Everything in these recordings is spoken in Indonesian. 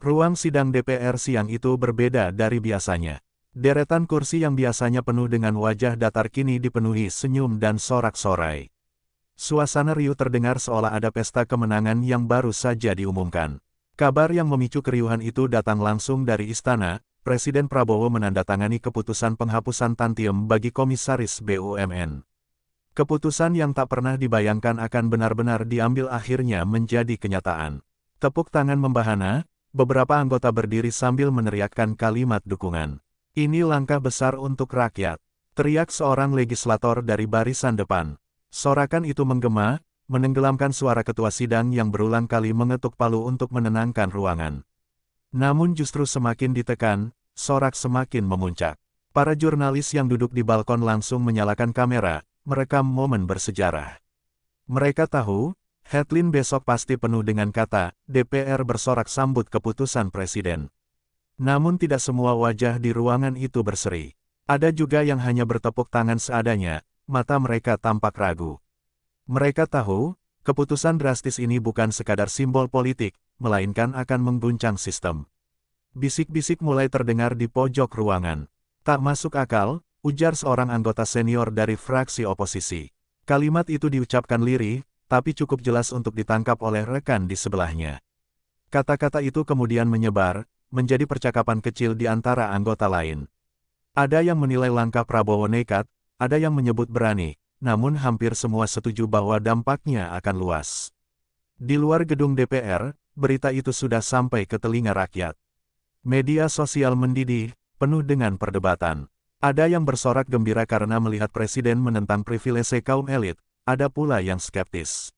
Ruang sidang DPR siang itu berbeda dari biasanya. Deretan kursi yang biasanya penuh dengan wajah datar kini dipenuhi senyum dan sorak-sorai. Suasana riuh terdengar seolah ada pesta kemenangan yang baru saja diumumkan. Kabar yang memicu keriuhan itu datang langsung dari istana. Presiden Prabowo menandatangani keputusan penghapusan tantiem bagi komisaris BUMN. Keputusan yang tak pernah dibayangkan akan benar-benar diambil akhirnya menjadi kenyataan. Tepuk tangan membahana, beberapa anggota berdiri sambil meneriakkan kalimat dukungan. Ini langkah besar untuk rakyat, teriak seorang legislator dari barisan depan. Sorakan itu menggema, menenggelamkan suara ketua sidang yang berulang kali mengetuk palu untuk menenangkan ruangan. Namun justru semakin ditekan, sorak semakin memuncak. Para jurnalis yang duduk di balkon langsung menyalakan kamera, merekam momen bersejarah. Mereka tahu, headline besok pasti penuh dengan kata, DPR bersorak sambut keputusan Presiden. Namun tidak semua wajah di ruangan itu berseri. Ada juga yang hanya bertepuk tangan seadanya, mata mereka tampak ragu. Mereka tahu, keputusan drastis ini bukan sekadar simbol politik, melainkan akan mengguncang sistem. Bisik-bisik mulai terdengar di pojok ruangan. Tak masuk akal, ujar seorang anggota senior dari fraksi oposisi. Kalimat itu diucapkan lirih, tapi cukup jelas untuk ditangkap oleh rekan di sebelahnya. Kata-kata itu kemudian menyebar, menjadi percakapan kecil di antara anggota lain. Ada yang menilai langkah Prabowo nekat, ada yang menyebut berani, namun hampir semua setuju bahwa dampaknya akan luas. Di luar gedung DPR, berita itu sudah sampai ke telinga rakyat. Media sosial mendidih, penuh dengan perdebatan. Ada yang bersorak gembira karena melihat Presiden menentang privilese kaum elit, ada pula yang skeptis.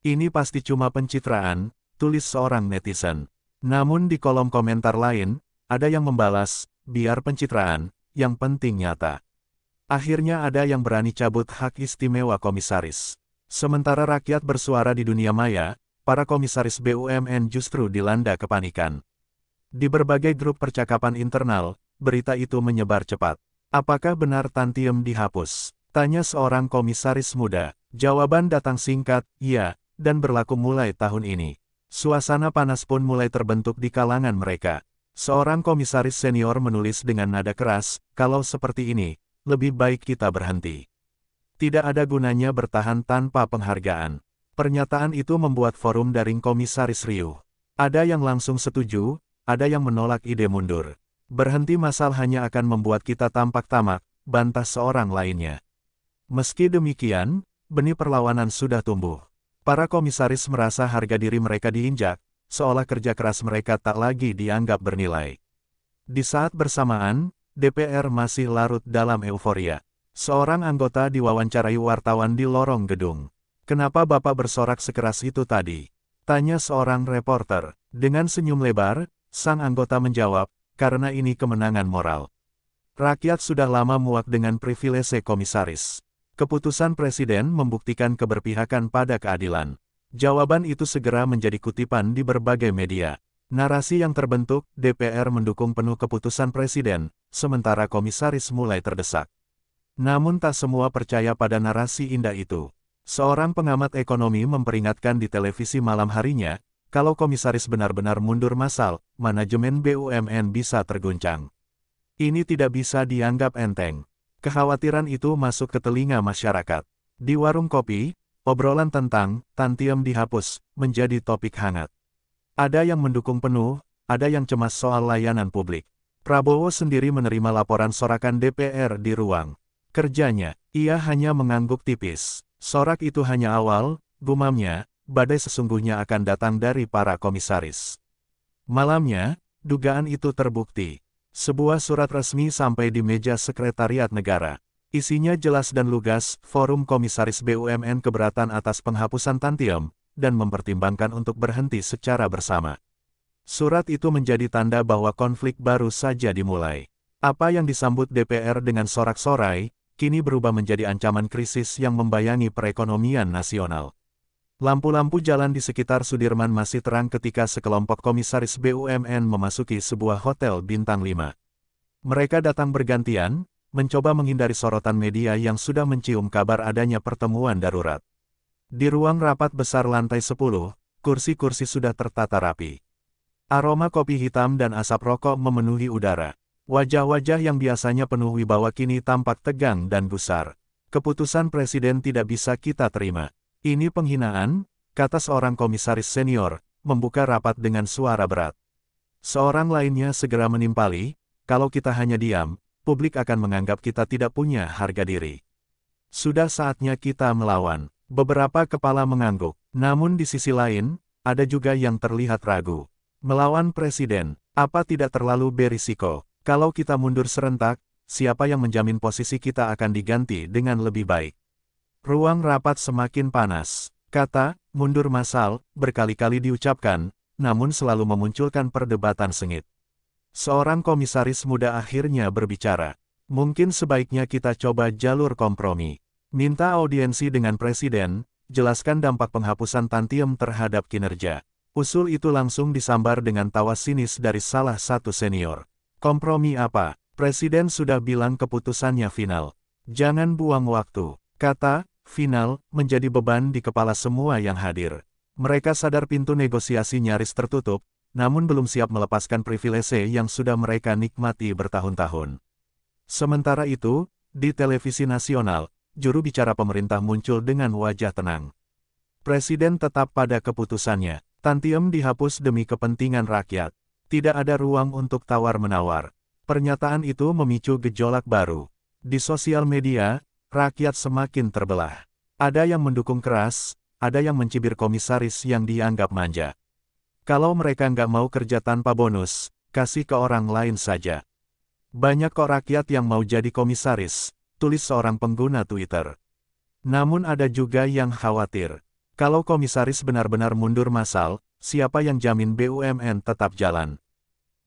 Ini pasti cuma pencitraan, tulis seorang netizen. Namun di kolom komentar lain, ada yang membalas, biar pencitraan, yang penting nyata. Akhirnya ada yang berani cabut hak istimewa komisaris. Sementara rakyat bersuara di dunia maya, para komisaris BUMN justru dilanda kepanikan. Di berbagai grup percakapan internal, berita itu menyebar cepat. Apakah benar tantiem dihapus? Tanya seorang komisaris muda. Jawaban datang singkat, iya, dan berlaku mulai tahun ini. Suasana panas pun mulai terbentuk di kalangan mereka. Seorang komisaris senior menulis dengan nada keras, kalau seperti ini, lebih baik kita berhenti. Tidak ada gunanya bertahan tanpa penghargaan. Pernyataan itu membuat forum daring komisaris riuh. Ada yang langsung setuju, ada yang menolak ide mundur. Berhenti massal hanya akan membuat kita tampak tamak, bantah seorang lainnya. Meski demikian, benih perlawanan sudah tumbuh. Para komisaris merasa harga diri mereka diinjak, seolah kerja keras mereka tak lagi dianggap bernilai. Di saat bersamaan, DPR masih larut dalam euforia. Seorang anggota diwawancarai wartawan di lorong gedung. Kenapa Bapak bersorak sekeras itu tadi? Tanya seorang reporter. Dengan senyum lebar, sang anggota menjawab, karena ini kemenangan moral. Rakyat sudah lama muak dengan privilese komisaris. Keputusan Presiden membuktikan keberpihakan pada keadilan. Jawaban itu segera menjadi kutipan di berbagai media. Narasi yang terbentuk, DPR mendukung penuh keputusan Presiden, sementara komisaris mulai terdesak. Namun tak semua percaya pada narasi indah itu. Seorang pengamat ekonomi memperingatkan di televisi malam harinya, kalau komisaris benar-benar mundur massal, manajemen BUMN bisa terguncang. Ini tidak bisa dianggap enteng. Kekhawatiran itu masuk ke telinga masyarakat. Di warung kopi, obrolan tentang tantiem dihapus menjadi topik hangat. Ada yang mendukung penuh, ada yang cemas soal layanan publik. Prabowo sendiri menerima laporan sorakan DPR di ruang kerjanya. Ia hanya mengangguk tipis. Sorak itu hanya awal, gumamnya, badai sesungguhnya akan datang dari para komisaris. Malamnya, dugaan itu terbukti. Sebuah surat resmi sampai di meja Sekretariat Negara. Isinya jelas dan lugas, Forum Komisaris BUMN keberatan atas penghapusan tantiem, dan mempertimbangkan untuk berhenti secara bersama. Surat itu menjadi tanda bahwa konflik baru saja dimulai. Apa yang disambut DPR dengan sorak-sorai, kini berubah menjadi ancaman krisis yang membayangi perekonomian nasional. Lampu-lampu jalan di sekitar Sudirman masih terang ketika sekelompok komisaris BUMN memasuki sebuah hotel bintang 5. Mereka datang bergantian, mencoba menghindari sorotan media yang sudah mencium kabar adanya pertemuan darurat. Di ruang rapat besar lantai 10, kursi-kursi sudah tertata rapi. Aroma kopi hitam dan asap rokok memenuhi udara. Wajah-wajah yang biasanya penuh wibawa kini tampak tegang dan gusar. Keputusan presiden tidak bisa kita terima. Ini penghinaan, kata seorang komisaris senior, membuka rapat dengan suara berat. Seorang lainnya segera menimpali, kalau kita hanya diam, publik akan menganggap kita tidak punya harga diri. Sudah saatnya kita melawan. Beberapa kepala mengangguk. Namun di sisi lain, ada juga yang terlihat ragu. Melawan presiden, apa tidak terlalu berisiko? Kalau kita mundur serentak, siapa yang menjamin posisi kita akan diganti dengan lebih baik? Ruang rapat semakin panas. Kata, mundur massal, berkali-kali diucapkan, namun selalu memunculkan perdebatan sengit. Seorang komisaris muda akhirnya berbicara. Mungkin sebaiknya kita coba jalur kompromi. Minta audiensi dengan presiden, jelaskan dampak penghapusan tantiem terhadap kinerja. Usul itu langsung disambar dengan tawa sinis dari salah satu senior. Kompromi apa? Presiden sudah bilang keputusannya final. Jangan buang waktu. Kata, final, menjadi beban di kepala semua yang hadir. Mereka sadar pintu negosiasi nyaris tertutup, namun belum siap melepaskan privilese yang sudah mereka nikmati bertahun-tahun. Sementara itu, di televisi nasional, juru bicara pemerintah muncul dengan wajah tenang. Presiden tetap pada keputusannya. Tantiem dihapus demi kepentingan rakyat. Tidak ada ruang untuk tawar-menawar. Pernyataan itu memicu gejolak baru. Di sosial media, rakyat semakin terbelah. Ada yang mendukung keras, ada yang mencibir komisaris yang dianggap manja. Kalau mereka nggak mau kerja tanpa bonus, kasih ke orang lain saja. Banyak kok rakyat yang mau jadi komisaris, tulis seorang pengguna Twitter. Namun ada juga yang khawatir. Kalau komisaris benar-benar mundur massal, siapa yang jamin BUMN tetap jalan?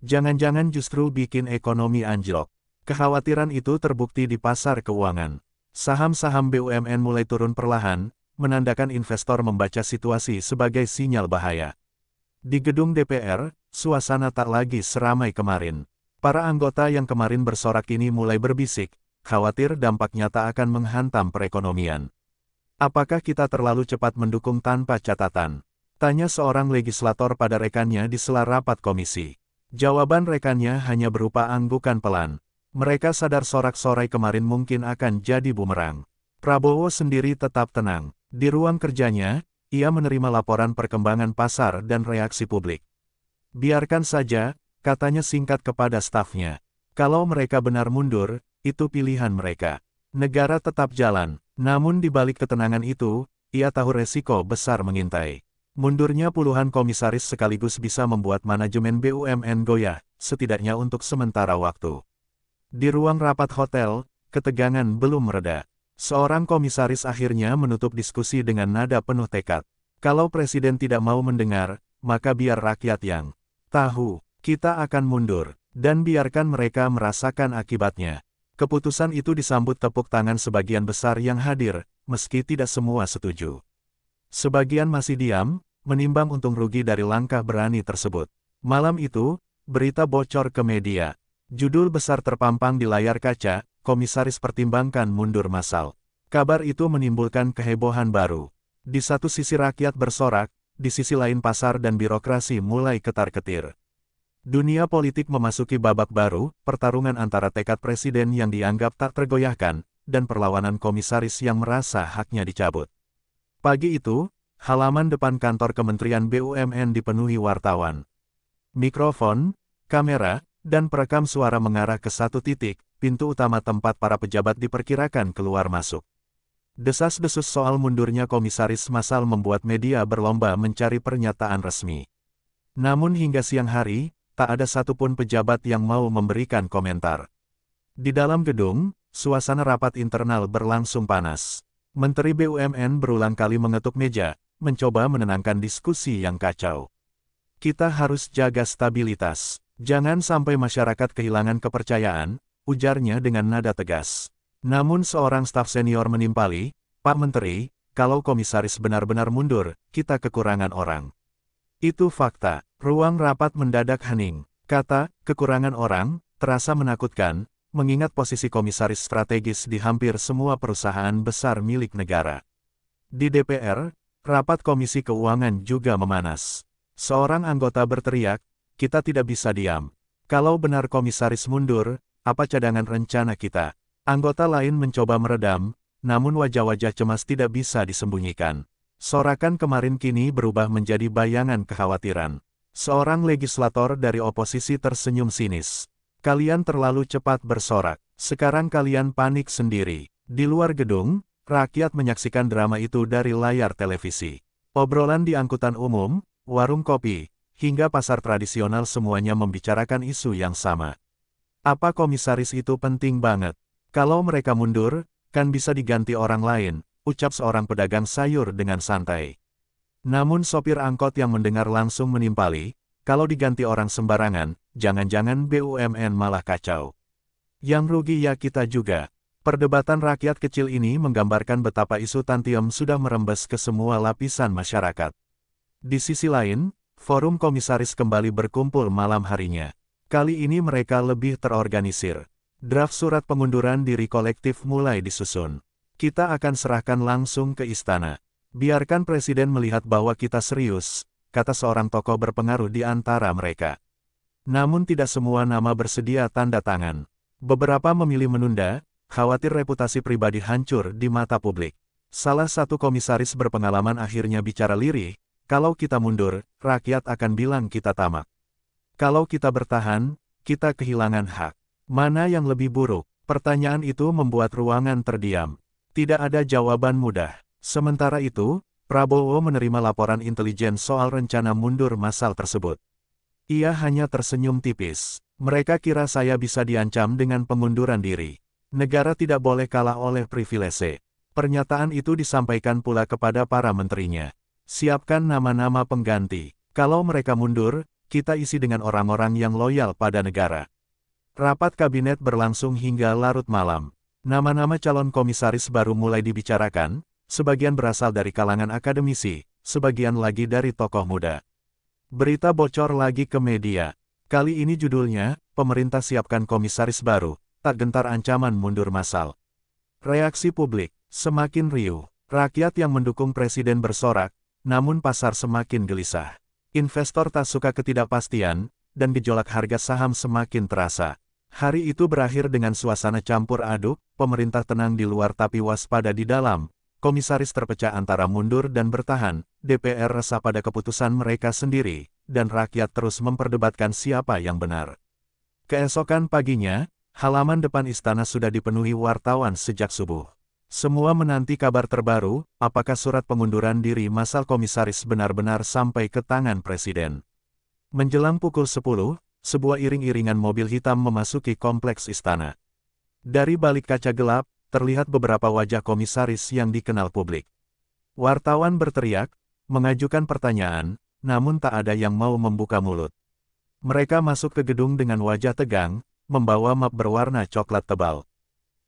Jangan-jangan justru bikin ekonomi anjlok. Kekhawatiran itu terbukti di pasar keuangan. Saham-saham BUMN mulai turun perlahan, menandakan investor membaca situasi sebagai sinyal bahaya. Di gedung DPR, suasana tak lagi seramai kemarin. Para anggota yang kemarin bersorak ini mulai berbisik, khawatir dampak nyata akan menghantam perekonomian. Apakah kita terlalu cepat mendukung tanpa catatan? Tanya seorang legislator pada rekannya di sela rapat komisi. Jawaban rekannya hanya berupa anggukan pelan. Mereka sadar sorak-sorai kemarin mungkin akan jadi bumerang. Prabowo sendiri tetap tenang. Di ruang kerjanya, ia menerima laporan perkembangan pasar dan reaksi publik. Biarkan saja, katanya singkat kepada stafnya. Kalau mereka benar mundur, itu pilihan mereka. Negara tetap jalan. Namun di balik ketenangan itu, ia tahu resiko besar mengintai. Mundurnya puluhan komisaris sekaligus bisa membuat manajemen BUMN goyah, setidaknya untuk sementara waktu. Di ruang rapat hotel, ketegangan belum mereda. Seorang komisaris akhirnya menutup diskusi dengan nada penuh tekad. Kalau presiden tidak mau mendengar, maka biar rakyat yang tahu, kita akan mundur, dan biarkan mereka merasakan akibatnya. Keputusan itu disambut tepuk tangan sebagian besar yang hadir, meski tidak semua setuju. Sebagian masih diam, menimbang untung rugi dari langkah berani tersebut. Malam itu, berita bocor ke media. Judul besar terpampang di layar kaca, komisaris pertimbangkan mundur massal. Kabar itu menimbulkan kehebohan baru. Di satu sisi rakyat bersorak, di sisi lain pasar dan birokrasi mulai ketar-ketir. Dunia politik memasuki babak baru, pertarungan antara tekad presiden yang dianggap tak tergoyahkan, dan perlawanan komisaris yang merasa haknya dicabut. Pagi itu, halaman depan kantor Kementerian BUMN dipenuhi wartawan. Mikrofon, kamera, dan perekam suara mengarah ke satu titik, pintu utama tempat para pejabat diperkirakan keluar masuk. Desas-desus soal mundurnya komisaris massal membuat media berlomba mencari pernyataan resmi. Namun hingga siang hari, tak ada satupun pejabat yang mau memberikan komentar. Di dalam gedung, suasana rapat internal berlangsung panas. Menteri BUMN berulang kali mengetuk meja, mencoba menenangkan diskusi yang kacau. Kita harus jaga stabilitas. Jangan sampai masyarakat kehilangan kepercayaan, ujarnya dengan nada tegas. Namun seorang staf senior menimpali, Pak Menteri, kalau komisaris benar-benar mundur, kita kekurangan orang. Itu fakta. Ruang rapat mendadak hening. Kata, kekurangan orang, terasa menakutkan, mengingat posisi komisaris strategis di hampir semua perusahaan besar milik negara. Di DPR, rapat Komisi Keuangan juga memanas. Seorang anggota berteriak, kita tidak bisa diam. Kalau benar komisaris mundur, apa cadangan rencana kita? Anggota lain mencoba meredam, namun wajah-wajah cemas tidak bisa disembunyikan. Sorakan kemarin kini berubah menjadi bayangan kekhawatiran. Seorang legislator dari oposisi tersenyum sinis. Kalian terlalu cepat bersorak. Sekarang kalian panik sendiri. Di luar gedung, rakyat menyaksikan drama itu dari layar televisi. Obrolan di angkutan umum, warung kopi, hingga pasar tradisional semuanya membicarakan isu yang sama. Apa komisaris itu penting banget? Kalau mereka mundur, kan bisa diganti orang lain, ucap seorang pedagang sayur dengan santai. Namun sopir angkot yang mendengar langsung menimpali, kalau diganti orang sembarangan, jangan-jangan BUMN malah kacau. Yang rugi ya kita juga. Perdebatan rakyat kecil ini menggambarkan betapa isu Tantium sudah merembes ke semua lapisan masyarakat. Di sisi lain, forum komisaris kembali berkumpul malam harinya. Kali ini mereka lebih terorganisir. Draft surat pengunduran diri kolektif mulai disusun. Kita akan serahkan langsung ke istana. Biarkan presiden melihat bahwa kita serius, kata seorang tokoh berpengaruh di antara mereka. Namun tidak semua nama bersedia tanda tangan. Beberapa memilih menunda, khawatir reputasi pribadi hancur di mata publik. Salah satu komisaris berpengalaman akhirnya bicara lirih, kalau kita mundur, rakyat akan bilang kita tamak. Kalau kita bertahan, kita kehilangan hak. Mana yang lebih buruk? Pertanyaan itu membuat ruangan terdiam. Tidak ada jawaban mudah. Sementara itu, Prabowo menerima laporan intelijen soal rencana mundur massal tersebut. Ia hanya tersenyum tipis. Mereka kira saya bisa diancam dengan pengunduran diri. Negara tidak boleh kalah oleh privilese. Pernyataan itu disampaikan pula kepada para menterinya. Siapkan nama-nama pengganti. Kalau mereka mundur, kita isi dengan orang-orang yang loyal pada negara. Rapat kabinet berlangsung hingga larut malam. Nama-nama calon komisaris baru mulai dibicarakan, sebagian berasal dari kalangan akademisi, sebagian lagi dari tokoh muda. Berita bocor lagi ke media. Kali ini judulnya, pemerintah siapkan komisaris baru, tak gentar ancaman mundur massal. Reaksi publik semakin riuh. Rakyat yang mendukung presiden bersorak, namun pasar semakin gelisah. Investor tak suka ketidakpastian, dan gejolak harga saham semakin terasa. Hari itu berakhir dengan suasana campur aduk, pemerintah tenang di luar tapi waspada di dalam, komisaris terpecah antara mundur dan bertahan, DPR resah pada keputusan mereka sendiri, dan rakyat terus memperdebatkan siapa yang benar. Keesokan paginya, halaman depan istana sudah dipenuhi wartawan sejak subuh. Semua menanti kabar terbaru, apakah surat pengunduran diri massal komisaris benar-benar sampai ke tangan presiden. Menjelang pukul 10, sebuah iring-iringan mobil hitam memasuki kompleks istana. Dari balik kaca gelap, terlihat beberapa wajah komisaris yang dikenal publik. Wartawan berteriak, mengajukan pertanyaan, namun tak ada yang mau membuka mulut. Mereka masuk ke gedung dengan wajah tegang, membawa map berwarna coklat tebal.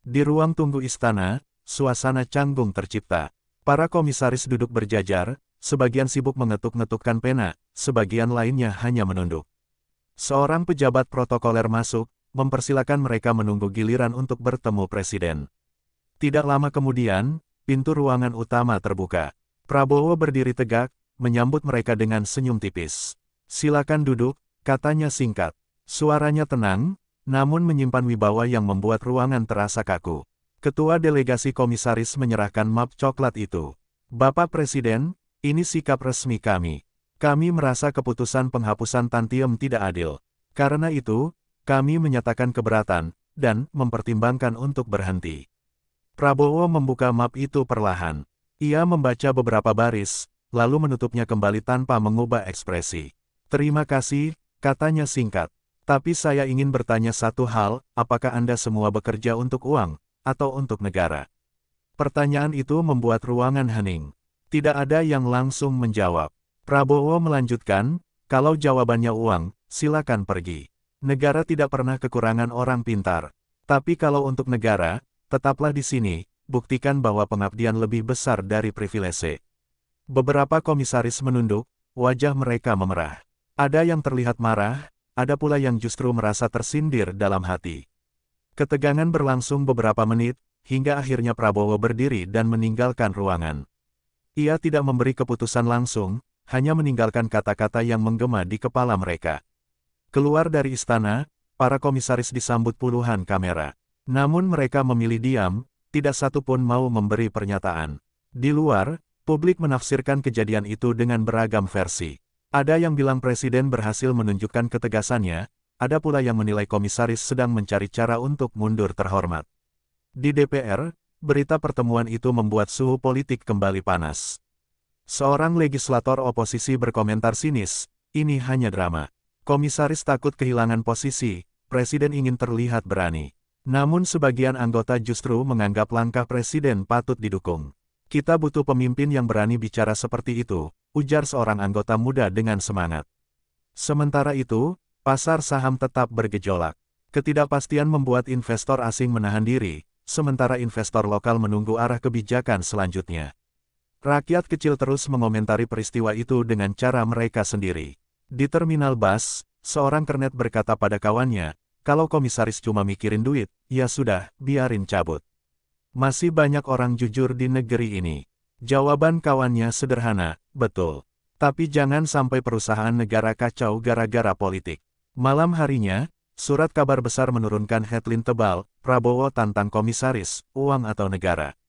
Di ruang tunggu istana, suasana canggung tercipta. Para komisaris duduk berjajar, sebagian sibuk mengetuk-ngetukkan pena, sebagian lainnya hanya menunduk. Seorang pejabat protokoler masuk, mempersilakan mereka menunggu giliran untuk bertemu presiden. Tidak lama kemudian, pintu ruangan utama terbuka. Prabowo berdiri tegak, menyambut mereka dengan senyum tipis. Silakan duduk, katanya singkat. Suaranya tenang, namun menyimpan wibawa yang membuat ruangan terasa kaku. Ketua delegasi komisaris menyerahkan map coklat itu. Bapak Presiden, ini sikap resmi kami. Kami merasa keputusan penghapusan Tantium tidak adil. Karena itu, kami menyatakan keberatan, dan mempertimbangkan untuk berhenti. Prabowo membuka map itu perlahan. Ia membaca beberapa baris, lalu menutupnya kembali tanpa mengubah ekspresi. Terima kasih, katanya singkat. Tapi saya ingin bertanya satu hal, apakah Anda semua bekerja untuk uang, atau untuk negara? Pertanyaan itu membuat ruangan hening. Tidak ada yang langsung menjawab. Prabowo melanjutkan, kalau jawabannya uang, silakan pergi. Negara tidak pernah kekurangan orang pintar. Tapi kalau untuk negara, tetaplah di sini, buktikan bahwa pengabdian lebih besar dari privilese. Beberapa komisaris menunduk, wajah mereka memerah. Ada yang terlihat marah, ada pula yang justru merasa tersindir dalam hati. Ketegangan berlangsung beberapa menit, hingga akhirnya Prabowo berdiri dan meninggalkan ruangan. Ia tidak memberi keputusan langsung, hanya meninggalkan kata-kata yang menggema di kepala mereka. Keluar dari istana, para komisaris disambut puluhan kamera. Namun mereka memilih diam, tidak satu pun mau memberi pernyataan. Di luar, publik menafsirkan kejadian itu dengan beragam versi. Ada yang bilang presiden berhasil menunjukkan ketegasannya, ada pula yang menilai komisaris sedang mencari cara untuk mundur terhormat. Di DPR, berita pertemuan itu membuat suhu politik kembali panas. Seorang legislator oposisi berkomentar sinis, ini hanya drama. Komisaris takut kehilangan posisi, presiden ingin terlihat berani. Namun sebagian anggota justru menganggap langkah presiden patut didukung. Kita butuh pemimpin yang berani bicara seperti itu, ujar seorang anggota muda dengan semangat. Sementara itu, pasar saham tetap bergejolak. Ketidakpastian membuat investor asing menahan diri, sementara investor lokal menunggu arah kebijakan selanjutnya. Rakyat kecil terus mengomentari peristiwa itu dengan cara mereka sendiri. Di terminal bus, seorang kernet berkata pada kawannya, kalau komisaris cuma mikirin duit, ya sudah, biarin cabut. Masih banyak orang jujur di negeri ini. Jawaban kawannya sederhana, betul. Tapi jangan sampai perusahaan negara kacau gara-gara politik. Malam harinya, surat kabar besar menurunkan headline tebal, Prabowo tantang komisaris, uang atau negara.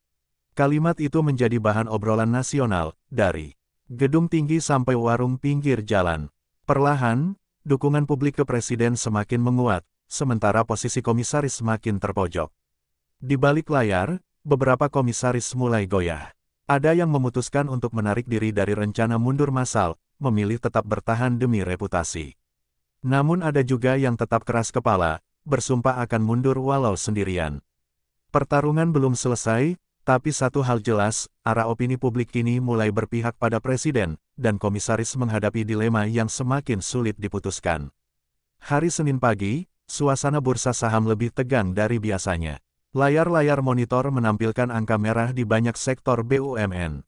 Kalimat itu menjadi bahan obrolan nasional, dari gedung tinggi sampai warung pinggir jalan. Perlahan, dukungan publik ke presiden semakin menguat, sementara posisi komisaris semakin terpojok. Di balik layar, beberapa komisaris mulai goyah. Ada yang memutuskan untuk menarik diri dari rencana mundur massal, memilih tetap bertahan demi reputasi. Namun ada juga yang tetap keras kepala, bersumpah akan mundur walau sendirian. Pertarungan belum selesai, tapi satu hal jelas, arah opini publik kini mulai berpihak pada presiden, dan komisaris menghadapi dilema yang semakin sulit diputuskan. Hari Senin pagi, suasana bursa saham lebih tegang dari biasanya. Layar-layar monitor menampilkan angka merah di banyak sektor BUMN.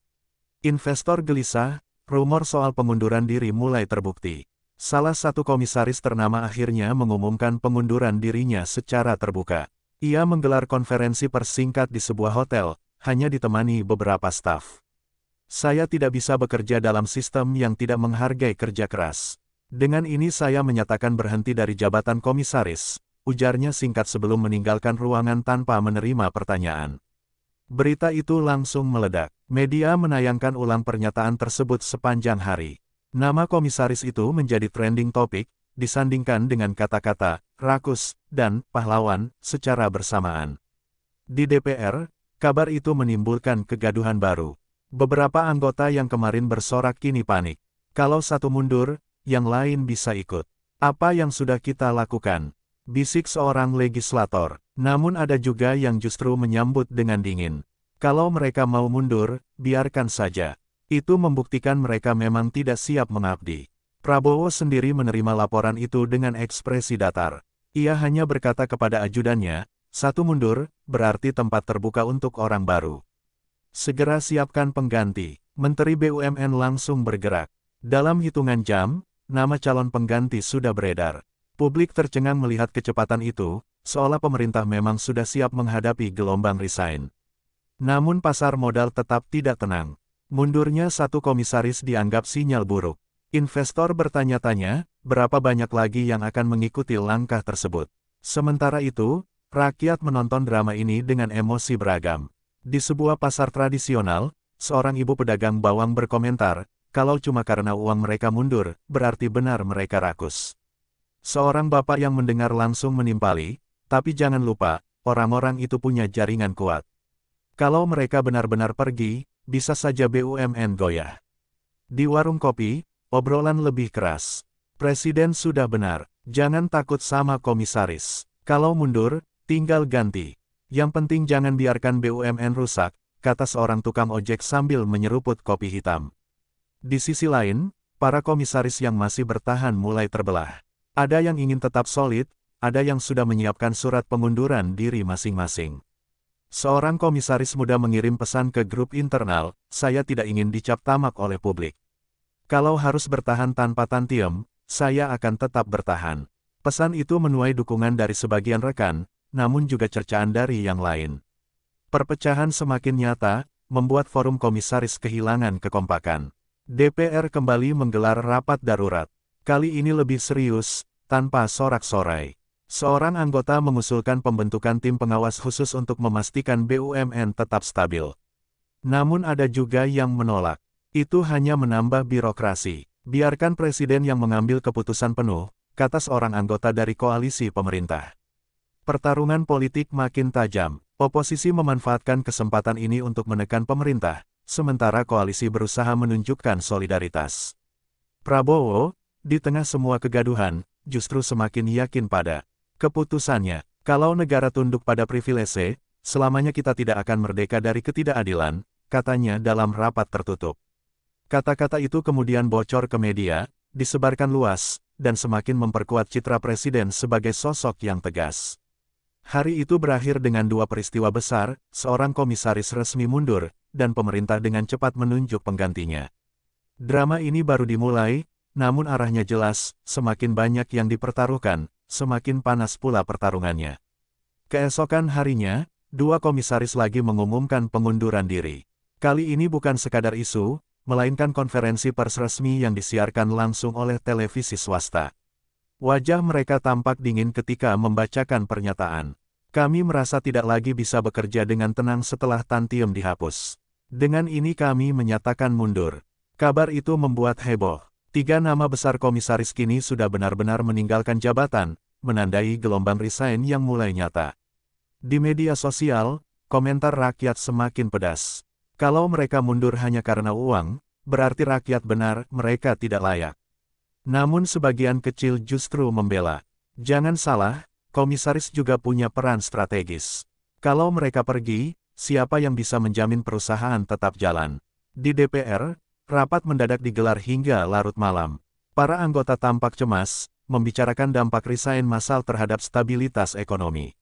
Investor gelisah, rumor soal pengunduran diri mulai terbukti. Salah satu komisaris ternama akhirnya mengumumkan pengunduran dirinya secara terbuka. Ia menggelar konferensi pers singkat di sebuah hotel, hanya ditemani beberapa staf. Saya tidak bisa bekerja dalam sistem yang tidak menghargai kerja keras. Dengan ini saya menyatakan berhenti dari jabatan komisaris, ujarnya singkat sebelum meninggalkan ruangan tanpa menerima pertanyaan. Berita itu langsung meledak. Media menayangkan ulang pernyataan tersebut sepanjang hari. Nama komisaris itu menjadi trending topik, disandingkan dengan kata-kata rakus dan pahlawan secara bersamaan. Di DPR, kabar itu menimbulkan kegaduhan baru. Beberapa anggota yang kemarin bersorak kini panik. Kalau satu mundur, yang lain bisa ikut. Apa yang sudah kita lakukan? Bisik seorang legislator. Namun ada juga yang justru menyambut dengan dingin. Kalau mereka mau mundur, biarkan saja. Itu membuktikan mereka memang tidak siap mengabdi. Prabowo sendiri menerima laporan itu dengan ekspresi datar. Ia hanya berkata kepada ajudannya, satu mundur, berarti tempat terbuka untuk orang baru. Segera siapkan pengganti. Menteri BUMN langsung bergerak. Dalam hitungan jam, nama calon pengganti sudah beredar. Publik tercengang melihat kecepatan itu, seolah pemerintah memang sudah siap menghadapi gelombang resign. Namun pasar modal tetap tidak tenang. Mundurnya satu komisaris dianggap sinyal buruk. Investor bertanya-tanya, berapa banyak lagi yang akan mengikuti langkah tersebut. Sementara itu, rakyat menonton drama ini dengan emosi beragam. Di sebuah pasar tradisional, seorang ibu pedagang bawang berkomentar, kalau cuma karena uang mereka mundur, berarti benar mereka rakus. Seorang bapak yang mendengar langsung menimpali, tapi jangan lupa, orang-orang itu punya jaringan kuat. Kalau mereka benar-benar pergi, bisa saja BUMN goyah. Di warung kopi, obrolan lebih keras. Presiden sudah benar, jangan takut sama komisaris. Kalau mundur, tinggal ganti. Yang penting jangan biarkan BUMN rusak, kata seorang tukang ojek sambil menyeruput kopi hitam. Di sisi lain, para komisaris yang masih bertahan mulai terbelah. Ada yang ingin tetap solid, ada yang sudah menyiapkan surat pengunduran diri masing-masing. Seorang komisaris muda mengirim pesan ke grup internal, saya tidak ingin dicap tamak oleh publik. Kalau harus bertahan tanpa tantiem, saya akan tetap bertahan. Pesan itu menuai dukungan dari sebagian rekan, namun juga cercaan dari yang lain. Perpecahan semakin nyata, membuat forum komisaris kehilangan kekompakan. DPR kembali menggelar rapat darurat. Kali ini lebih serius, tanpa sorak-sorai. Seorang anggota mengusulkan pembentukan tim pengawas khusus untuk memastikan BUMN tetap stabil. Namun ada juga yang menolak. Itu hanya menambah birokrasi. Biarkan presiden yang mengambil keputusan penuh, kata seorang anggota dari koalisi pemerintah. Pertarungan politik makin tajam. Oposisi memanfaatkan kesempatan ini untuk menekan pemerintah, sementara koalisi berusaha menunjukkan solidaritas. Prabowo, di tengah semua kegaduhan, justru semakin yakin pada keputusannya. Kalau negara tunduk pada privilese, selamanya kita tidak akan merdeka dari ketidakadilan, katanya dalam rapat tertutup. Kata-kata itu kemudian bocor ke media, disebarkan luas, dan semakin memperkuat citra presiden sebagai sosok yang tegas. Hari itu berakhir dengan dua peristiwa besar, seorang komisaris resmi mundur, dan pemerintah dengan cepat menunjuk penggantinya. Drama ini baru dimulai, namun arahnya jelas, semakin banyak yang dipertaruhkan, semakin panas pula pertarungannya. Keesokan harinya, dua komisaris lagi mengumumkan pengunduran diri. Kali ini bukan sekadar isu, melainkan konferensi pers resmi yang disiarkan langsung oleh televisi swasta. Wajah mereka tampak dingin ketika membacakan pernyataan. Kami merasa tidak lagi bisa bekerja dengan tenang setelah Tantium dihapus. Dengan ini kami menyatakan mundur. Kabar itu membuat heboh. 3 nama besar komisaris kini sudah benar-benar meninggalkan jabatan, menandai gelombang resign yang mulai nyata. Di media sosial, komentar rakyat semakin pedas. Kalau mereka mundur hanya karena uang, berarti rakyat benar mereka tidak layak. Namun sebagian kecil justru membela. Jangan salah, komisaris juga punya peran strategis. Kalau mereka pergi, siapa yang bisa menjamin perusahaan tetap jalan? Di DPR, rapat mendadak digelar hingga larut malam. Para anggota tampak cemas, membicarakan dampak resign massal terhadap stabilitas ekonomi.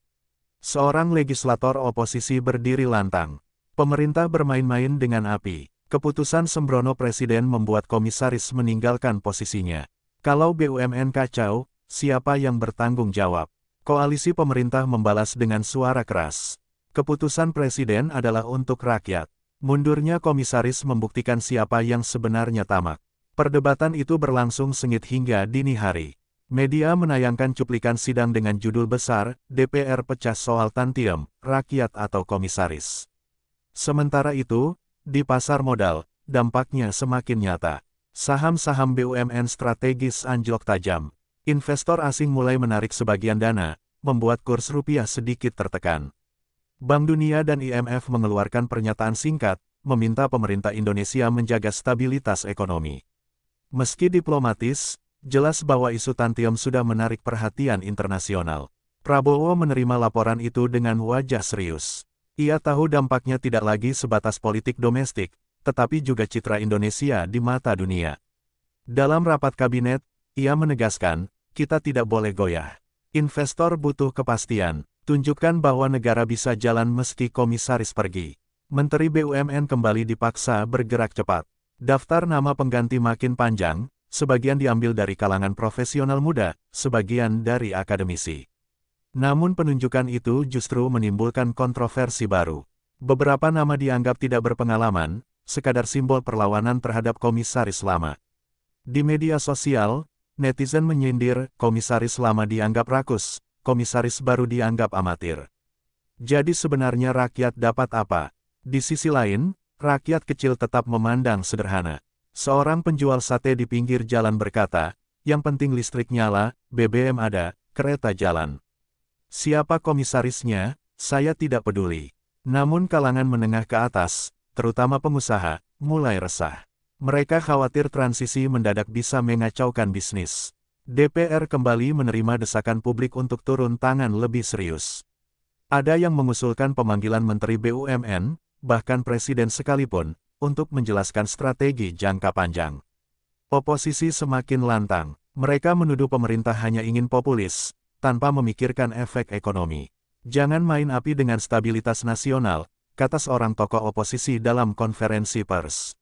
Seorang legislator oposisi berdiri lantang. Pemerintah bermain-main dengan api. Keputusan sembrono presiden membuat komisaris meninggalkan posisinya. Kalau BUMN kacau, siapa yang bertanggung jawab? Koalisi pemerintah membalas dengan suara keras. Keputusan presiden adalah untuk rakyat. Mundurnya komisaris membuktikan siapa yang sebenarnya tamak. Perdebatan itu berlangsung sengit hingga dini hari. Media menayangkan cuplikan sidang dengan judul besar, DPR pecah soal Tantium, rakyat atau komisaris. Sementara itu, di pasar modal, dampaknya semakin nyata. Saham-saham BUMN strategis anjlok tajam. Investor asing mulai menarik sebagian dana, membuat kurs rupiah sedikit tertekan. Bank Dunia dan IMF mengeluarkan pernyataan singkat, meminta pemerintah Indonesia menjaga stabilitas ekonomi. Meski diplomatis, jelas bahwa isu Tantium sudah menarik perhatian internasional. Prabowo menerima laporan itu dengan wajah serius. Ia tahu dampaknya tidak lagi sebatas politik domestik, tetapi juga citra Indonesia di mata dunia. Dalam rapat kabinet, ia menegaskan, kita tidak boleh goyah. Investor butuh kepastian. Tunjukkan bahwa negara bisa jalan meski komisaris pergi. Menteri BUMN kembali dipaksa bergerak cepat. Daftar nama pengganti makin panjang, sebagian diambil dari kalangan profesional muda, sebagian dari akademisi. Namun penunjukan itu justru menimbulkan kontroversi baru. Beberapa nama dianggap tidak berpengalaman, sekadar simbol perlawanan terhadap komisaris lama. Di media sosial, netizen menyindir, komisaris lama dianggap rakus. Komisaris baru dianggap amatir. Jadi sebenarnya rakyat dapat apa? Di sisi lain, rakyat kecil tetap memandang sederhana. Seorang penjual sate di pinggir jalan berkata, yang penting listrik nyala, BBM ada, kereta jalan. Siapa komisarisnya, saya tidak peduli. Namun kalangan menengah ke atas, terutama pengusaha, mulai resah. Mereka khawatir transisi mendadak bisa mengacaukan bisnis. DPR kembali menerima desakan publik untuk turun tangan lebih serius. Ada yang mengusulkan pemanggilan Menteri BUMN, bahkan Presiden sekalipun, untuk menjelaskan strategi jangka panjang. Oposisi semakin lantang. Mereka menuduh pemerintah hanya ingin populis, tanpa memikirkan efek ekonomi. Jangan main api dengan stabilitas nasional, kata seorang tokoh oposisi dalam konferensi pers.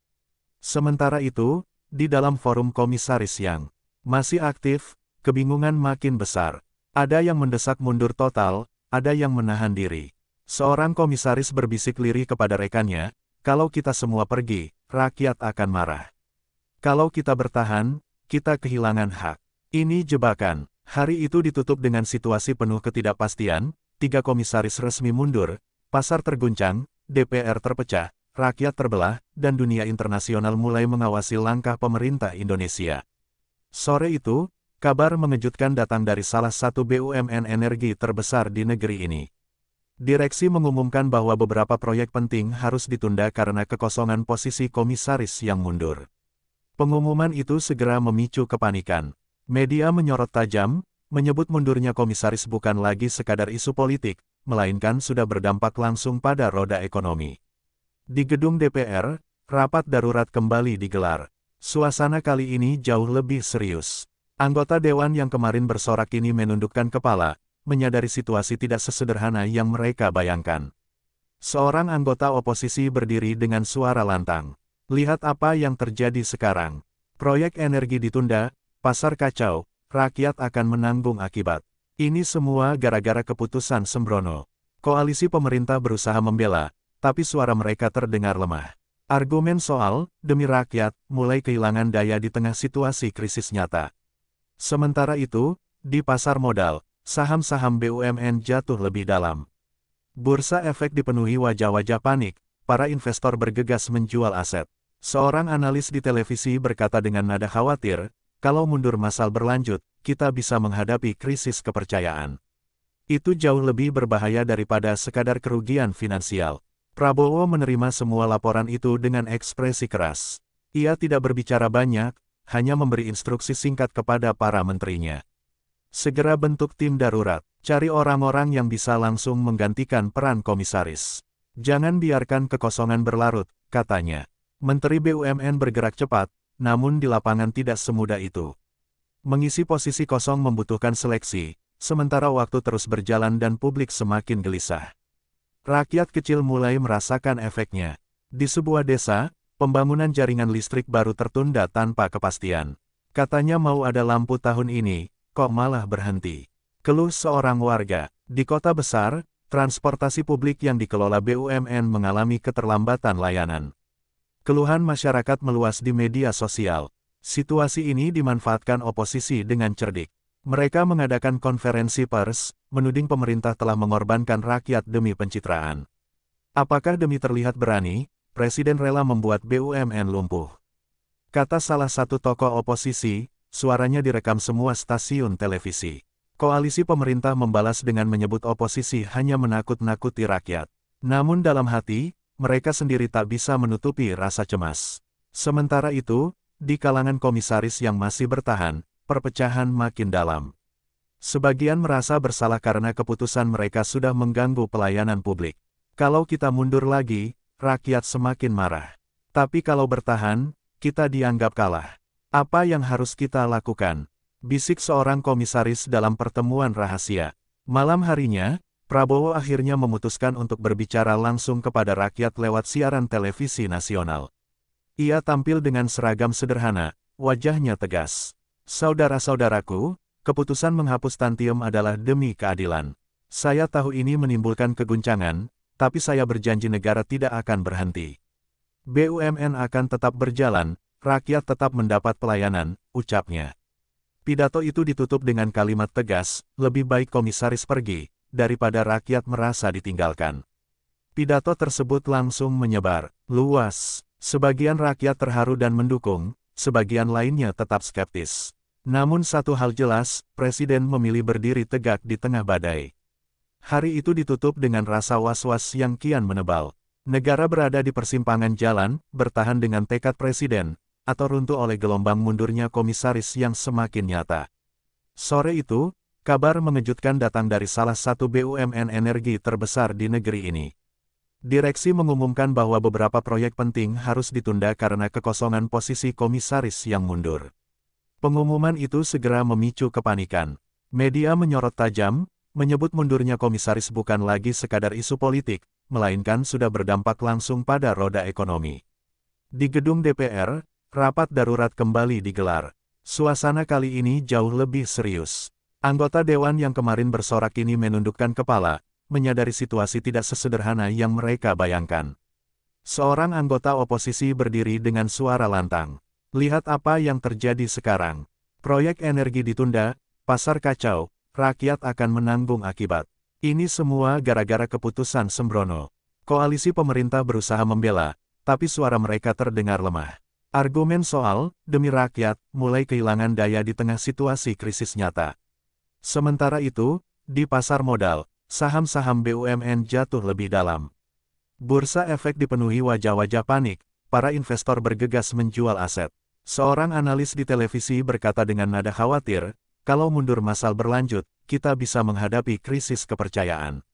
Sementara itu, di dalam forum komisaris yang masih aktif, kebingungan makin besar. Ada yang mendesak mundur total, ada yang menahan diri. Seorang komisaris berbisik lirih kepada rekannya, kalau kita semua pergi, rakyat akan marah. Kalau kita bertahan, kita kehilangan hak. Ini jebakan. Hari itu ditutup dengan situasi penuh ketidakpastian, 3 komisaris resmi mundur, pasar terguncang, DPR terpecah, rakyat terbelah, dan dunia internasional mulai mengawasi langkah pemerintah Indonesia. Sore itu, kabar mengejutkan datang dari salah satu BUMN energi terbesar di negeri ini. Direksi mengumumkan bahwa beberapa proyek penting harus ditunda karena kekosongan posisi komisaris yang mundur. Pengumuman itu segera memicu kepanikan. Media menyorot tajam, menyebut mundurnya komisaris bukan lagi sekadar isu politik, melainkan sudah berdampak langsung pada roda ekonomi. Di gedung DPR, rapat darurat kembali digelar. Suasana kali ini jauh lebih serius. Anggota dewan yang kemarin bersorak ini menundukkan kepala, menyadari situasi tidak sesederhana yang mereka bayangkan. Seorang anggota oposisi berdiri dengan suara lantang. Lihat apa yang terjadi sekarang. Proyek energi ditunda, pasar kacau, rakyat akan menanggung akibat. Ini semua gara-gara keputusan sembrono. Koalisi pemerintah berusaha membela, tapi suara mereka terdengar lemah. Argumen soal, demi rakyat, mulai kehilangan daya di tengah situasi krisis nyata. Sementara itu, di pasar modal, saham-saham BUMN jatuh lebih dalam. Bursa efek dipenuhi wajah-wajah panik, para investor bergegas menjual aset. Seorang analis di televisi berkata dengan nada khawatir, kalau mundur massal berlanjut, kita bisa menghadapi krisis kepercayaan. Itu jauh lebih berbahaya daripada sekadar kerugian finansial. Prabowo menerima semua laporan itu dengan ekspresi keras. Ia tidak berbicara banyak, hanya memberi instruksi singkat kepada para menterinya. Segera bentuk tim darurat, cari orang-orang yang bisa langsung menggantikan peran komisaris. Jangan biarkan kekosongan berlarut, katanya. Menteri BUMN bergerak cepat, namun di lapangan tidak semudah itu. Mengisi posisi kosong membutuhkan seleksi, sementara waktu terus berjalan dan publik semakin gelisah. Rakyat kecil mulai merasakan efeknya. Di sebuah desa, pembangunan jaringan listrik baru tertunda tanpa kepastian. Katanya mau ada lampu tahun ini, kok malah berhenti. Keluh seorang warga. Di kota besar, transportasi publik yang dikelola BUMN mengalami keterlambatan layanan. Keluhan masyarakat meluas di media sosial. Situasi ini dimanfaatkan oposisi dengan cerdik. Mereka mengadakan konferensi pers, menuding pemerintah telah mengorbankan rakyat demi pencitraan. Apakah demi terlihat berani, Presiden rela membuat BUMN lumpuh? Kata salah satu tokoh oposisi, suaranya direkam semua stasiun televisi. Koalisi pemerintah membalas dengan menyebut oposisi hanya menakut-nakuti rakyat. Namun dalam hati, mereka sendiri tak bisa menutupi rasa cemas. Sementara itu, di kalangan komisaris yang masih bertahan, perpecahan makin dalam. Sebagian merasa bersalah karena keputusan mereka sudah mengganggu pelayanan publik. Kalau kita mundur lagi, rakyat semakin marah. Tapi kalau bertahan, kita dianggap kalah. Apa yang harus kita lakukan? Bisik seorang komisaris dalam pertemuan rahasia. Malam harinya, Prabowo akhirnya memutuskan untuk berbicara langsung kepada rakyat lewat siaran televisi nasional. Ia tampil dengan seragam sederhana, wajahnya tegas. Saudara-saudaraku, keputusan menghapus Tantium adalah demi keadilan. Saya tahu ini menimbulkan keguncangan, tapi saya berjanji negara tidak akan berhenti. BUMN akan tetap berjalan, rakyat tetap mendapat pelayanan, ucapnya. Pidato itu ditutup dengan kalimat tegas, lebih baik komisaris pergi, daripada rakyat merasa ditinggalkan. Pidato tersebut langsung menyebar luas. Sebagian rakyat terharu dan mendukung, sebagian lainnya tetap skeptis. Namun satu hal jelas, Presiden memilih berdiri tegak di tengah badai. Hari itu ditutup dengan rasa was-was yang kian menebal. Negara berada di persimpangan jalan, bertahan dengan tekad Presiden, atau runtuh oleh gelombang mundurnya komisaris yang semakin nyata. Sore itu, kabar mengejutkan datang dari salah satu BUMN energi terbesar di negeri ini. Direksi mengumumkan bahwa beberapa proyek penting harus ditunda karena kekosongan posisi komisaris yang mundur. Pengumuman itu segera memicu kepanikan. Media menyorot tajam, menyebut mundurnya komisaris bukan lagi sekadar isu politik, melainkan sudah berdampak langsung pada roda ekonomi. Di gedung DPR, rapat darurat kembali digelar. Suasana kali ini jauh lebih serius. Anggota dewan yang kemarin bersorak ini menundukkan kepala, menyadari situasi tidak sesederhana yang mereka bayangkan. Seorang anggota oposisi berdiri dengan suara lantang. Lihat apa yang terjadi sekarang. Proyek energi ditunda, pasar kacau, rakyat akan menanggung akibat. Ini semua gara-gara keputusan sembrono. Koalisi pemerintah berusaha membela, tapi suara mereka terdengar lemah. Argumen soal, demi rakyat, mulai kehilangan daya di tengah situasi krisis nyata. Sementara itu, di pasar modal, saham-saham BUMN jatuh lebih dalam. Bursa efek dipenuhi wajah-wajah panik, para investor bergegas menjual aset. Seorang analis di televisi berkata dengan nada khawatir, kalau mundur massal berlanjut, kita bisa menghadapi krisis kepercayaan.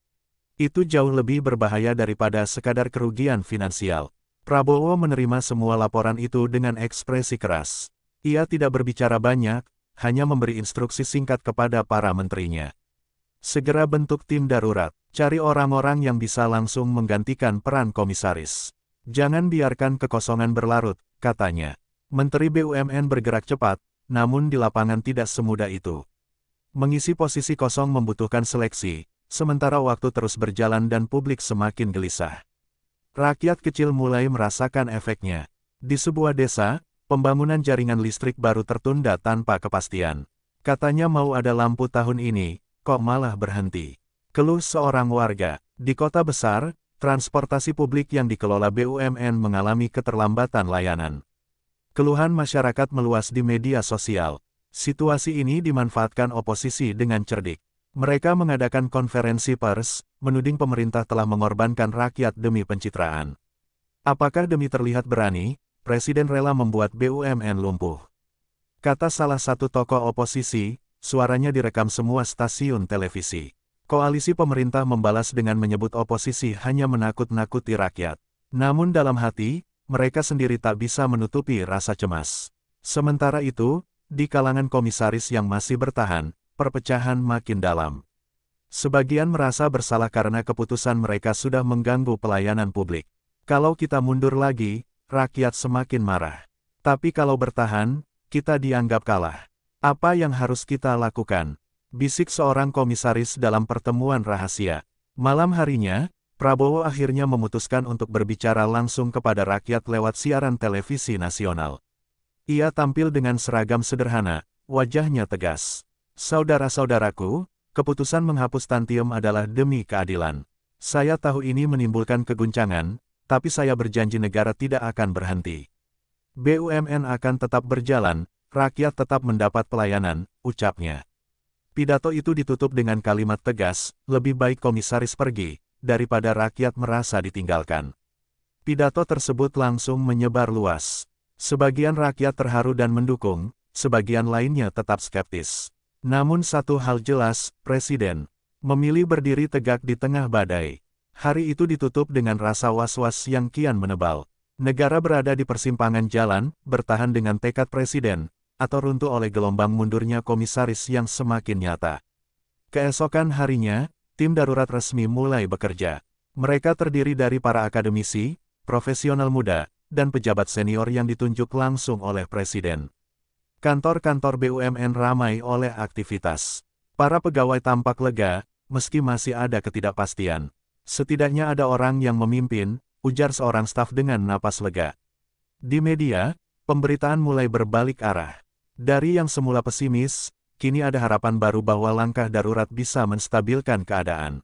Itu jauh lebih berbahaya daripada sekadar kerugian finansial. Prabowo menerima semua laporan itu dengan ekspresi keras. Ia tidak berbicara banyak, hanya memberi instruksi singkat kepada para menterinya. Segera bentuk tim darurat, cari orang-orang yang bisa langsung menggantikan peran komisaris. Jangan biarkan kekosongan berlarut, katanya. Menteri BUMN bergerak cepat, namun di lapangan tidak semudah itu. Mengisi posisi kosong membutuhkan seleksi, sementara waktu terus berjalan dan publik semakin gelisah. Rakyat kecil mulai merasakan efeknya. Di sebuah desa, pembangunan jaringan listrik baru tertunda tanpa kepastian. Katanya mau ada lampu tahun ini, kok malah berhenti. Keluh seorang warga, di kota besar, transportasi publik yang dikelola BUMN mengalami keterlambatan layanan. Keluhan masyarakat meluas di media sosial. Situasi ini dimanfaatkan oposisi dengan cerdik. Mereka mengadakan konferensi pers, menuding pemerintah telah mengorbankan rakyat demi pencitraan. Apakah demi terlihat berani, Presiden rela membuat BUMN lumpuh? Kata salah satu tokoh oposisi, suaranya direkam semua stasiun televisi. Koalisi pemerintah membalas dengan menyebut oposisi hanya menakut-nakuti rakyat. Namun dalam hati, mereka sendiri tak bisa menutupi rasa cemas. Sementara itu, di kalangan komisaris yang masih bertahan, perpecahan makin dalam. Sebagian merasa bersalah karena keputusan mereka sudah mengganggu pelayanan publik. Kalau kita mundur lagi, rakyat semakin marah. Tapi kalau bertahan, kita dianggap kalah. Apa yang harus kita lakukan? Bisik seorang komisaris dalam pertemuan rahasia. Malam harinya, Prabowo akhirnya memutuskan untuk berbicara langsung kepada rakyat lewat siaran televisi nasional. Ia tampil dengan seragam sederhana, wajahnya tegas. Saudara-saudaraku, keputusan menghapus Tantium adalah demi keadilan. Saya tahu ini menimbulkan keguncangan, tapi saya berjanji negara tidak akan berhenti. BUMN akan tetap berjalan, rakyat tetap mendapat pelayanan, ucapnya. Pidato itu ditutup dengan kalimat tegas, lebih baik komisaris pergi, daripada rakyat merasa ditinggalkan. Pidato tersebut langsung menyebar luas. Sebagian rakyat terharu dan mendukung, sebagian lainnya tetap skeptis. Namun satu hal jelas, Presiden memilih berdiri tegak di tengah badai. Hari itu ditutup dengan rasa was-was yang kian menebal. Negara berada di persimpangan jalan, bertahan dengan tekad Presiden, atau runtuh oleh gelombang mundurnya komisaris yang semakin nyata. Keesokan harinya, tim darurat resmi mulai bekerja. Mereka terdiri dari para akademisi, profesional muda, dan pejabat senior yang ditunjuk langsung oleh Presiden. Kantor-kantor BUMN ramai oleh aktivitas. Para pegawai tampak lega, meski masih ada ketidakpastian. Setidaknya ada orang yang memimpin, ujar seorang staf dengan napas lega. Di media, pemberitaan mulai berbalik arah. Dari yang semula pesimis, kini ada harapan baru bahwa langkah darurat bisa menstabilkan keadaan.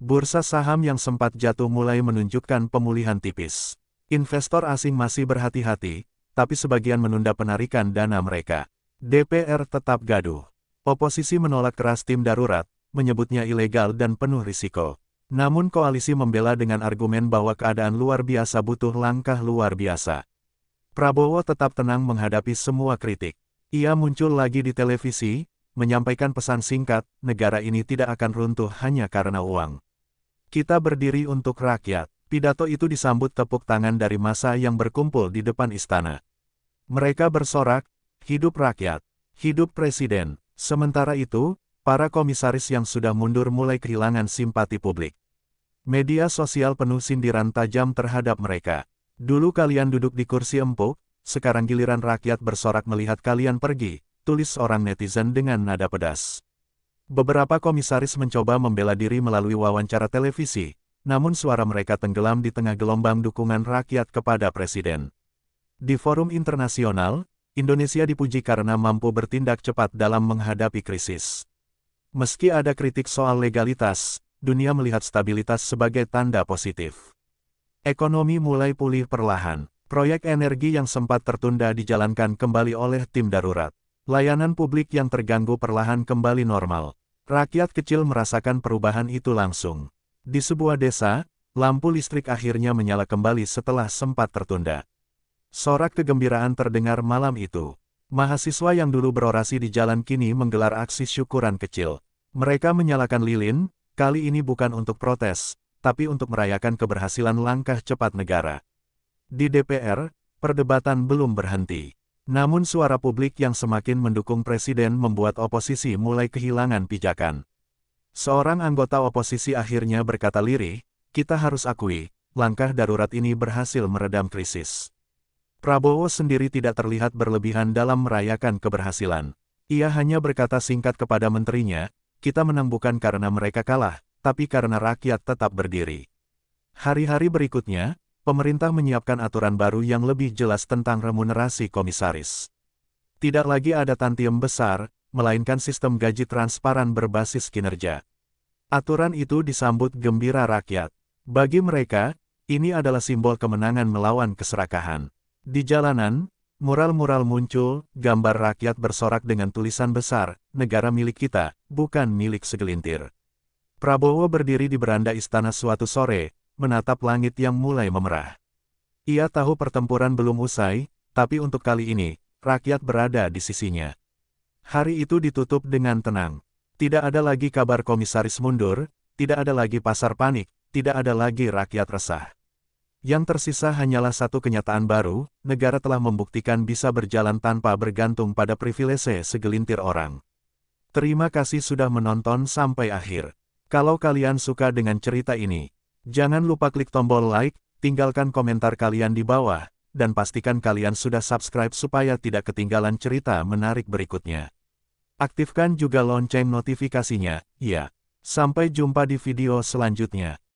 Bursa saham yang sempat jatuh mulai menunjukkan pemulihan tipis. Investor asing masih berhati-hati, tapi sebagian menunda penarikan dana mereka. DPR tetap gaduh. Oposisi menolak keras tim darurat, menyebutnya ilegal dan penuh risiko. Namun koalisi membela dengan argumen bahwa keadaan luar biasa butuh langkah luar biasa. Prabowo tetap tenang menghadapi semua kritik. Ia muncul lagi di televisi, menyampaikan pesan singkat, negara ini tidak akan runtuh hanya karena uang. Kita berdiri untuk rakyat. Pidato itu disambut tepuk tangan dari massa yang berkumpul di depan istana. Mereka bersorak, hidup rakyat, hidup Presiden. Sementara itu, para komisaris yang sudah mundur mulai kehilangan simpati publik. Media sosial penuh sindiran tajam terhadap mereka. Dulu kalian duduk di kursi empuk, sekarang giliran rakyat bersorak melihat kalian pergi, tulis seorang netizen dengan nada pedas. Beberapa komisaris mencoba membela diri melalui wawancara televisi, namun suara mereka tenggelam di tengah gelombang dukungan rakyat kepada Presiden. Di forum internasional, Indonesia dipuji karena mampu bertindak cepat dalam menghadapi krisis. Meski ada kritik soal legalitas, dunia melihat stabilitas sebagai tanda positif. Ekonomi mulai pulih perlahan. Proyek energi yang sempat tertunda dijalankan kembali oleh tim darurat. Layanan publik yang terganggu perlahan kembali normal. Rakyat kecil merasakan perubahan itu langsung. Di sebuah desa, lampu listrik akhirnya menyala kembali setelah sempat tertunda. Sorak kegembiraan terdengar malam itu. Mahasiswa yang dulu berorasi di jalan kini menggelar aksi syukuran kecil. Mereka menyalakan lilin, kali ini bukan untuk protes, tapi untuk merayakan keberhasilan langkah cepat negara. Di DPR, perdebatan belum berhenti. Namun suara publik yang semakin mendukung presiden membuat oposisi mulai kehilangan pijakan. Seorang anggota oposisi akhirnya berkata lirih, "Kita harus akui, langkah darurat ini berhasil meredam krisis." Prabowo sendiri tidak terlihat berlebihan dalam merayakan keberhasilan. Ia hanya berkata singkat kepada menterinya, "Kita menang bukan karena mereka kalah, tapi karena rakyat tetap berdiri." Hari-hari berikutnya, pemerintah menyiapkan aturan baru yang lebih jelas tentang remunerasi komisaris. Tidak lagi ada tantiem besar, melainkan sistem gaji transparan berbasis kinerja. Aturan itu disambut gembira rakyat. Bagi mereka, ini adalah simbol kemenangan melawan keserakahan. Di jalanan, mural-mural muncul, gambar rakyat bersorak dengan tulisan besar, "Negara milik kita, bukan milik segelintir." Prabowo berdiri di beranda istana suatu sore, menatap langit yang mulai memerah. Ia tahu pertempuran belum usai, tapi untuk kali ini, rakyat berada di sisinya. Hari itu ditutup dengan tenang. Tidak ada lagi kabar komisaris mundur, tidak ada lagi pasar panik, tidak ada lagi rakyat resah. Yang tersisa hanyalah satu kenyataan baru, negara telah membuktikan bisa berjalan tanpa bergantung pada privilese segelintir orang. Terima kasih sudah menonton sampai akhir. Kalau kalian suka dengan cerita ini, jangan lupa klik tombol like, tinggalkan komentar kalian di bawah, dan pastikan kalian sudah subscribe supaya tidak ketinggalan cerita menarik berikutnya. Aktifkan juga lonceng notifikasinya, ya. Sampai jumpa di video selanjutnya.